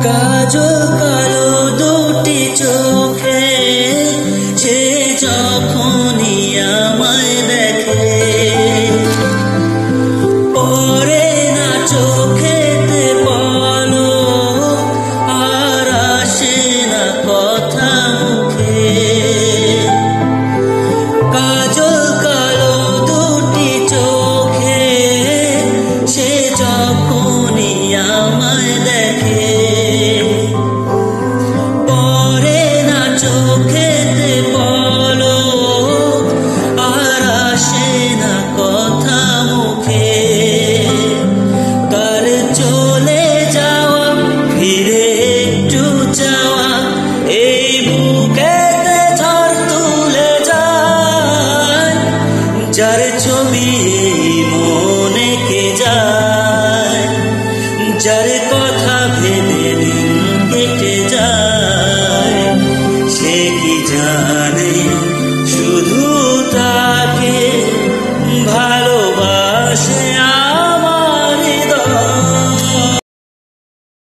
কাজল কালো দুটি চোখে সে যখনই আমায় দেখে, পরে না চোখেতে পলক আর আসে না কথা মুখে। কাজল কালো দুটি চোখে সে যখনই আমায় দেখে, পরে না চোখেতে পলক আর আসে না কথা মুখে। তার চলে যাওয়া ফিরে